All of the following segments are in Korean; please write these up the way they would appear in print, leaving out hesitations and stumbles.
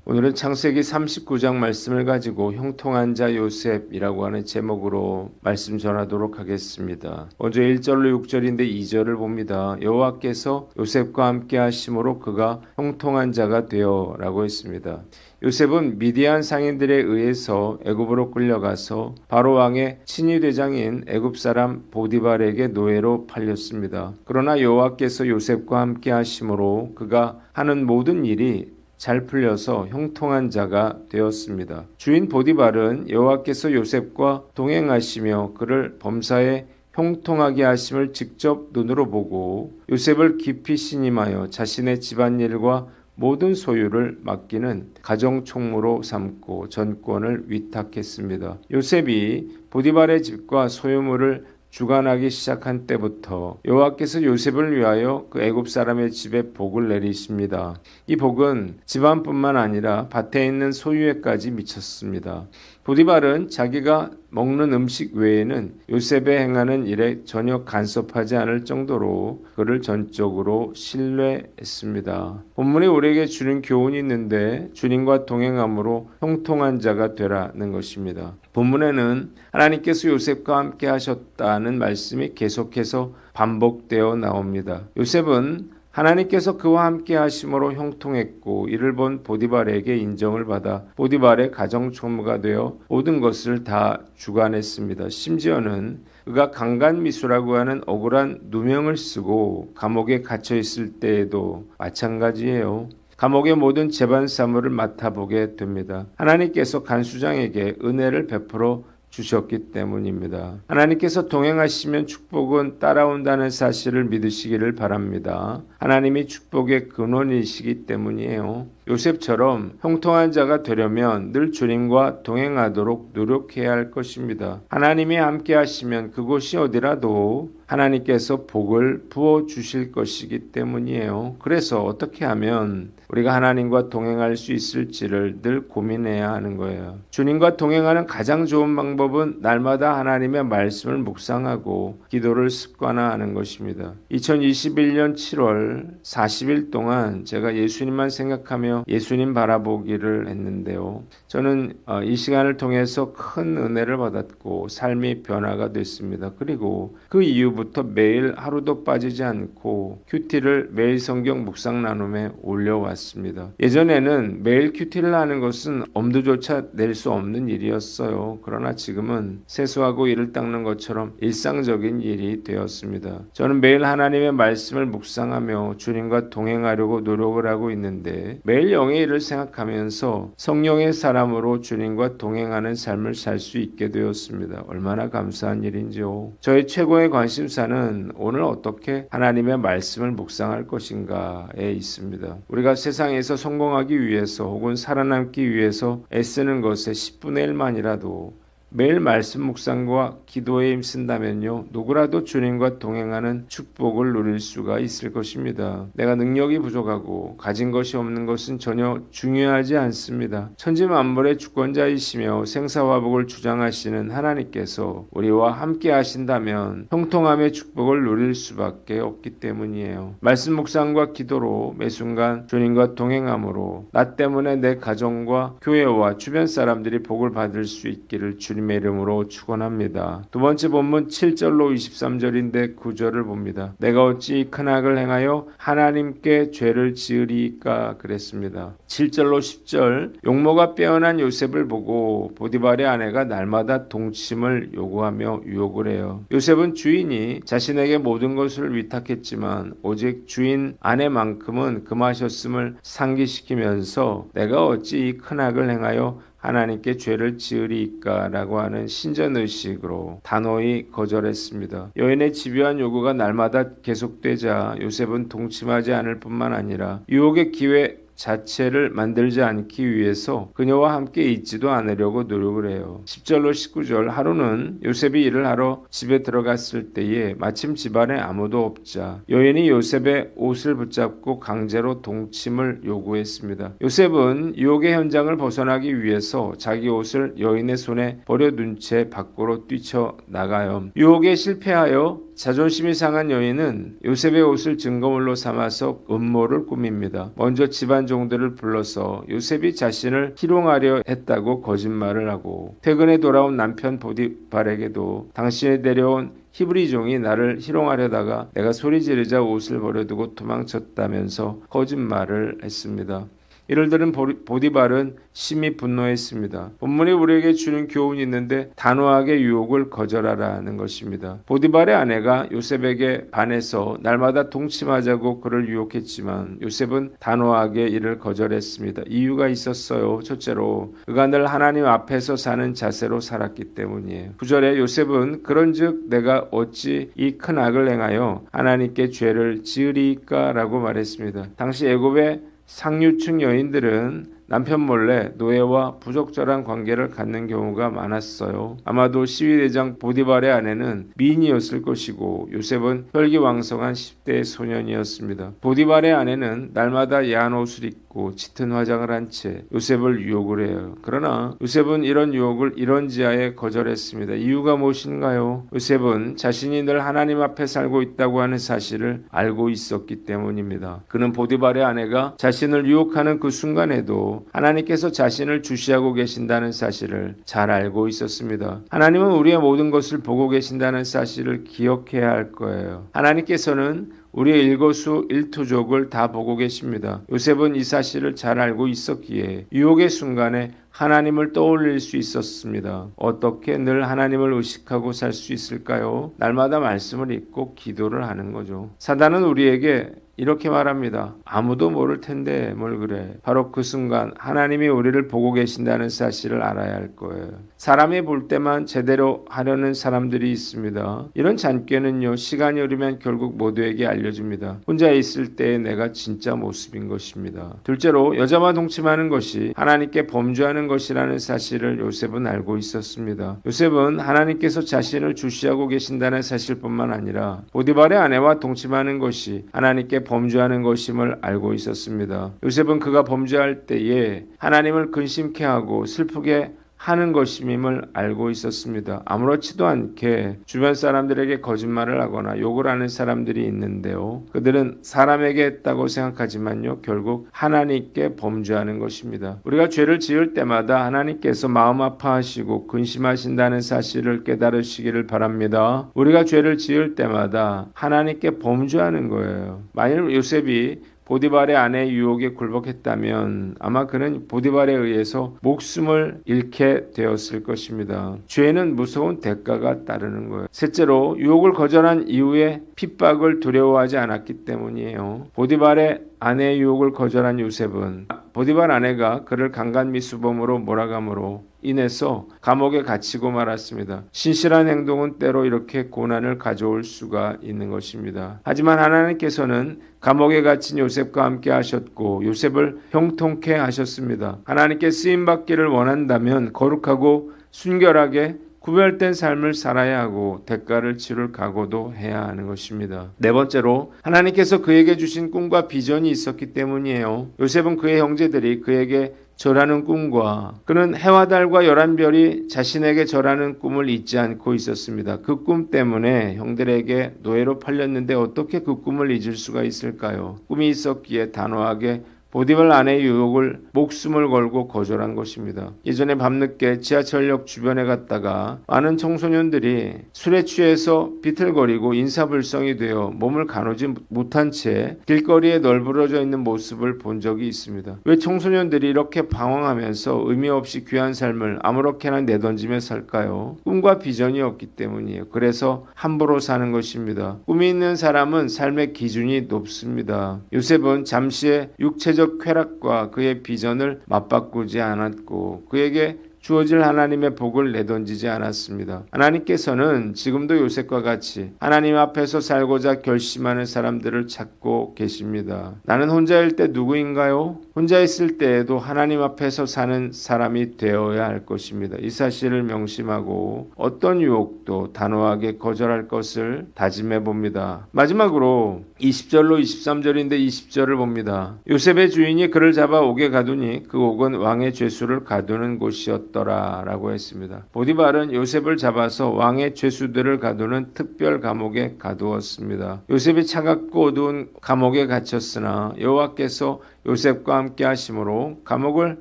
오늘은 창세기 39장 말씀을 가지고 형통한 자 요셉이라고 하는 제목으로 말씀 전하도록 하겠습니다. 먼저 1절로 6절인데 2절을 봅니다. 여호와께서 요셉과 함께 하심으로 그가 형통한 자가 되어 라고 했습니다. 요셉은 미디안 상인들에 의해서 애굽으로 끌려가서 바로 왕의 친위대장인 애굽 사람 보디발에게 노예로 팔렸습니다. 그러나 여호와께서 요셉과 함께 하심으로 그가 하는 모든 일이 잘 풀려서 형통한 자가 되었습니다. 주인 보디발은 여호와께서 요셉과 동행하시며 그를 범사에 형통하게 하심을 직접 눈으로 보고 요셉을 깊이 신임하여 자신의 집안일과 모든 소유를 맡기는 가정총무로 삼고 전권을 위탁했습니다. 요셉이 보디발의 집과 소유물을 주관하기 시작한 때부터 여호와께서 요셉을 위하여 그 애굽 사람의 집에 복을 내리십니다. 이 복은 집안뿐만 아니라 밭에 있는 소유에까지 미쳤습니다. 보디발은 자기가 먹는 음식 외에는 요셉의 행하는 일에 전혀 간섭하지 않을 정도로 그를 전적으로 신뢰했습니다. 본문에 우리에게 주는 교훈이 있는데 주님과 동행함으로 형통한 자가 되라는 것입니다. 본문에는 하나님께서 요셉과 함께 하셨다는 말씀이 계속해서 반복되어 나옵니다. 요셉은 하나님께서 그와 함께 하심으로 형통했고 이를 본 보디발에게 인정을 받아 보디발의 가정총무가 되어 모든 것을 다 주관했습니다. 심지어는 그가 강간미수라고 하는 억울한 누명을 쓰고 감옥에 갇혀 있을 때에도 마찬가지예요. 감옥의 모든 재반 사무를 맡아보게 됩니다. 하나님께서 간수장에게 은혜를 베풀어 주셨기 때문입니다. 하나님께서 동행하시면 축복은 따라온다는 사실을 믿으시기를 바랍니다. 하나님이 축복의 근원이시기 때문이에요. 요셉처럼 형통한 자가 되려면 늘 주님과 동행하도록 노력해야 할 것입니다. 하나님이 함께 하시면 그곳이 어디라도 하나님께서 복을 부어 주실 것이기 때문이에요. 그래서 어떻게 하면 우리가 하나님과 동행할 수 있을지를 늘 고민해야 하는 거예요. 주님과 동행하는 가장 좋은 방법은 날마다 하나님의 말씀을 묵상하고 기도를 습관화하는 것입니다. 2021년 7월 40일 동안 제가 예수님만 생각하며 예수님 바라보기를 했는데요. 저는 이 시간을 통해서 큰 은혜를 받았고 삶이 변화가 됐습니다. 그리고 그 이후부터 매일 하루도 빠지지 않고 큐티를 매일 성경 묵상 나눔에 올려왔습니다. 예전에는 매일 큐티를 하는 것은 엄두조차 낼 수 없는 일이었어요. 그러나 지금은 세수하고 이를 닦는 것처럼 일상적인 일이 되었습니다. 저는 매일 하나님의 말씀을 묵상하며 주님과 동행하려고 노력을 하고 있는데 매일 영의 일을 생각하면서 성령의 사람으로 주님과 동행하는 삶을 살 수 있게 되었습니다. 얼마나 감사한 일인지요. 저의 최고의 관심사는 오늘 어떻게 하나님의 말씀을 묵상할 것인가에 있습니다. 우리가 세상에서 성공하기 위해서 혹은 살아남기 위해서 애쓰는 것의 10분의 1만이라도 매일 말씀 묵상과 기도에 힘쓴다면요, 누구라도 주님과 동행하는 축복을 누릴 수가 있을 것입니다. 내가 능력이 부족하고 가진 것이 없는 것은 전혀 중요하지 않습니다. 천지만물의 주권자이시며 생사화복을 주장하시는 하나님께서 우리와 함께 하신다면 형통함의 축복을 누릴 수밖에 없기 때문이에요. 말씀 묵상과 기도로 매 순간 주님과 동행함으로 나 때문에 내 가정과 교회와 주변 사람들이 복을 받을 수 있기를 주님의 이름으로 축원합니다. 두 번째 본문 7절로 23절인데 9절을 봅니다. 내가 어찌 큰 악을 행하여 하나님께 죄를 지으리까 그랬습니다. 7절로 10절 용모가 빼어난 요셉을 보고 보디발의 아내가 날마다 동침을 요구하며 유혹을 해요. 요셉은 주인이 자신에게 모든 것을 위탁했지만 오직 주인 아내만큼은 금하셨음을 상기시키면서 내가 어찌 이 큰 악을 행하여 하나님께 죄를 지으리까 라고 하는 신전의식으로 단호히 거절했습니다. 여인의 집요한 요구가 날마다 계속되자 요셉은 동침하지 않을 뿐만 아니라 유혹의 기회 자체를 만들지 않기 위해서 그녀와 함께 있지도 않으려고 노력을 해요. 10절로 19절 하루는 요셉이 일을 하러 집에 들어갔을 때에 마침 집안에 아무도 없자 여인이 요셉의 옷을 붙잡고 강제로 동침을 요구했습니다. 요셉은 유혹의 현장을 벗어나기 위해서 자기 옷을 여인의 손에 버려둔 채 밖으로 뛰쳐나가요. 유혹에 실패하여 자존심이 상한 여인은 요셉의 옷을 증거물로 삼아서 음모를 꾸밉니다. 먼저 집안 종들을 불러서 요셉이 자신을 희롱하려 했다고 거짓말을 하고 퇴근에 돌아온 남편 보디발에게도 당신이 데려온 히브리 종이 나를 희롱하려다가 내가 소리 지르자 옷을 버려두고 도망쳤다면서 거짓말을 했습니다. 이를 들은 보디발은 심히 분노했습니다. 본문이 우리에게 주는 교훈이 있는데 단호하게 유혹을 거절하라는 것입니다. 보디발의 아내가 요셉에게 반해서 날마다 동침하자고 그를 유혹했지만 요셉은 단호하게 이를 거절했습니다. 이유가 있었어요. 첫째로 그가 늘 하나님 앞에서 사는 자세로 살았기 때문이에요. 9절에 요셉은 그런즉 내가 어찌 이 큰 악을 행하여 하나님께 죄를 지으리까 라고 말했습니다. 당시 애굽의 상류층 여인들은 남편 몰래 노예와 부적절한 관계를 갖는 경우가 많았어요. 아마도 시위대장 보디발의 아내는 미인이었을 것이고 요셉은 혈기왕성한 10대의 소년이었습니다. 보디발의 아내는 날마다 야한 옷을 입고 짙은 화장을 한 채 요셉을 유혹을 해요. 그러나 요셉은 이런 유혹을 이런지하에 거절했습니다. 이유가 무엇인가요? 요셉은 자신이 늘 하나님 앞에 살고 있다고 하는 사실을 알고 있었기 때문입니다. 그는 보디발의 아내가 자신을 유혹하는 그 순간에도 하나님께서 자신을 주시하고 계신다는 사실을 잘 알고 있었습니다. 하나님은 우리의 모든 것을 보고 계신다는 사실을 기억해야 할 거예요. 하나님께서는 우리의 일거수일투족을 다 보고 계십니다. 요셉은 이 사실을 잘 알고 있었기에 유혹의 순간에 하나님을 떠올릴 수 있었습니다. 어떻게 늘 하나님을 의식하고 살 수 있을까요? 날마다 말씀을 읽고 기도를 하는 거죠. 사단은 우리에게 이렇게 말합니다. 아무도 모를 텐데 뭘 그래. 바로 그 순간 하나님이 우리를 보고 계신다는 사실을 알아야 할 거예요. 사람이 볼 때만 제대로 하려는 사람들이 있습니다. 이런 잔꾀는요, 시간이 흐르면 결국 모두에게 알려집니다. 혼자 있을 때의 내가 진짜 모습인 것입니다. 둘째로 여자와 동침하는 것이 하나님께 범죄하는 것이라는 사실을 요셉은 알고 있었습니다. 요셉은 하나님께서 자신을 주시하고 계신다는 사실뿐만 아니라 보디발의 아내와 동침하는 것이 하나님께 범죄하는 것임을 알고 있었습니다. 요셉은 그가 범죄할 때에 하나님을 근심케 하고 슬프게 하는 것임을 알고 있었습니다. 아무렇지도 않게 주변 사람들에게 거짓말을 하거나 욕을 하는 사람들이 있는데요. 그들은 사람에게 했다고 생각하지만요. 결국 하나님께 범죄하는 것입니다. 우리가 죄를 지을 때마다 하나님께서 마음 아파하시고 근심하신다는 사실을 깨달으시기를 바랍니다. 우리가 죄를 지을 때마다 하나님께 범죄하는 거예요. 만일 요셉이 보디발의 아내의 유혹에 굴복했다면 아마 그는 보디발에 의해서 목숨을 잃게 되었을 것입니다. 죄는 무서운 대가가 따르는 거예요. 셋째로 유혹을 거절한 이후에 핍박을 두려워하지 않았기 때문이에요. 보디발의 아내의 유혹을 거절한 요셉은 보디발 아내가 그를 강간미수범으로 몰아감으로 인해서 감옥에 갇히고 말았습니다. 신실한 행동은 때로 이렇게 고난을 가져올 수가 있는 것입니다. 하지만 하나님께서는 감옥에 갇힌 요셉과 함께 하셨고 요셉을 형통케 하셨습니다. 하나님께 쓰임받기를 원한다면 거룩하고 순결하게 구별된 삶을 살아야 하고 대가를 치를 각오도 해야 하는 것입니다. 네 번째로 하나님께서 그에게 주신 꿈과 비전이 있었기 때문이에요. 요셉은 그의 형제들이 그에게 절하는 꿈과 그는 해와 달과 11별이 자신에게 절하는 꿈을 잊지 않고 있었습니다. 그 꿈 때문에 형들에게 노예로 팔렸는데 어떻게 그 꿈을 잊을 수가 있을까요? 꿈이 있었기에 단호하게 보디발 아내의 유혹을 목숨을 걸고 거절한 것입니다. 예전에 밤늦게 지하철역 주변에 갔다가 많은 청소년들이 술에 취해서 비틀거리고 인사불성이 되어 몸을 가누지 못한 채 길거리에 널브러져 있는 모습을 본 적이 있습니다. 왜 청소년들이 이렇게 방황하면서 의미 없이 귀한 삶을 아무렇게나 내던지며 살까요? 꿈과 비전이 없기 때문이에요. 그래서 함부로 사는 것입니다. 꿈이 있는 사람은 삶의 기준이 높습니다. 요셉은 잠시의 육체적 쾌락과 그의 비전을 맞바꾸지 않았고 그에게 주어질 하나님의 복을 내던지지 않았습니다. 하나님께서는 지금도 요셉과 같이 하나님 앞에서 살고자 결심하는 사람들을 찾고 계십니다. 나는 혼자일 때 누구인가요? 혼자 있을 때에도 하나님 앞에서 사는 사람이 되어야 할 것입니다. 이 사실을 명심하고 어떤 유혹도 단호하게 거절할 것을 다짐해 봅니다. 마지막으로 20절로 23절인데 20절을 봅니다. 요셉의 주인이 그를 잡아 옥에 가두니 그 옥은 왕의 죄수를 가두는 곳이었더라 라고 했습니다. 보디발은 요셉을 잡아서 왕의 죄수들을 가두는 특별 감옥에 가두었습니다. 요셉이 차갑고 어두운 감옥에 갇혔으나 여호와께서 요셉과 함께 하심으로 감옥을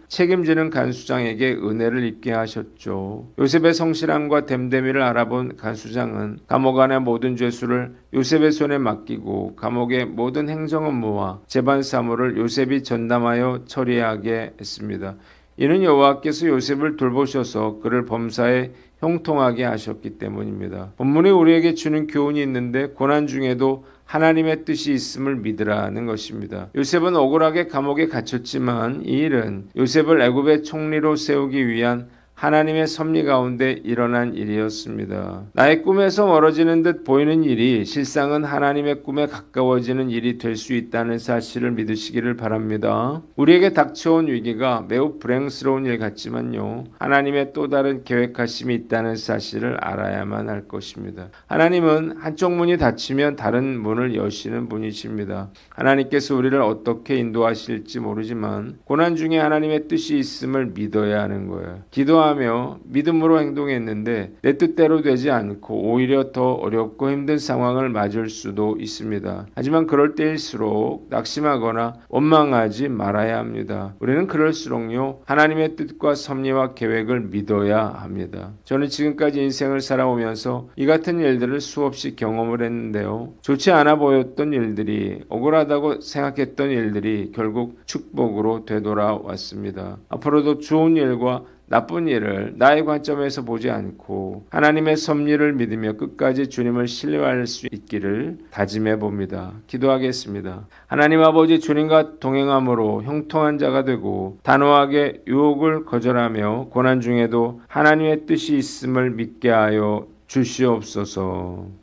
책임지는 간수장에게 은혜를 입게 하셨죠. 요셉의 성실함과 됨됨이를 알아본 간수장은 감옥 안의 모든 죄수를 요셉의 손에 맡기고 감옥의 모든 행정 업무와 재반 사무를 요셉이 전담하여 처리하게 했습니다. 이는 여호와께서 요셉을 돌보셔서 그를 범사에 형통하게 하셨기 때문입니다. 본문에 우리에게 주는 교훈이 있는데 고난 중에도 하나님의 뜻이 있음을 믿으라는 것입니다. 요셉은 억울하게 감옥에 갇혔지만 이 일은 요셉을 애굽의 총리로 세우기 위한 하나님의 섭리 가운데 일어난 일이었습니다. 나의 꿈에서 멀어지는 듯 보이는 일이 실상은 하나님의 꿈에 가까워지는 일이 될 수 있다는 사실을 믿으시기를 바랍니다. 우리에게 닥쳐온 위기가 매우 불행스러운 일 같지만요. 하나님의 또 다른 계획하심이 있다는 사실을 알아야만 할 것입니다. 하나님은 한쪽 문이 닫히면 다른 문을 여시는 분이십니다. 하나님께서 우리를 어떻게 인도하실지 모르지만 고난 중에 하나님의 뜻이 있음을 믿어야 하는 거예요. 기도하며 믿음으로 행동했는데 내 뜻대로 되지 않고 오히려 더 어렵고 힘든 상황을 맞을 수도 있습니다. 하지만 그럴 때일수록 낙심하거나 원망하지 말아야 합니다. 우리는 그럴수록요 하나님의 뜻과 섭리와 계획을 믿어야 합니다. 저는 지금까지 인생을 살아오면서 이 같은 일들을 수없이 경험을 했는데요. 좋지 않아 보였던 일들이 억울하다고 생각했던 일들이 결국 축복으로 되돌아왔습니다. 앞으로도 좋은 일과 나쁜 일을 나의 관점에서 보지 않고 하나님의 섭리를 믿으며 끝까지 주님을 신뢰할 수 있기를 다짐해 봅니다. 기도하겠습니다. 하나님 아버지, 주님과 동행함으로 형통한 자가 되고 단호하게 유혹을 거절하며 고난 중에도 하나님의 뜻이 있음을 믿게 하여 주시옵소서.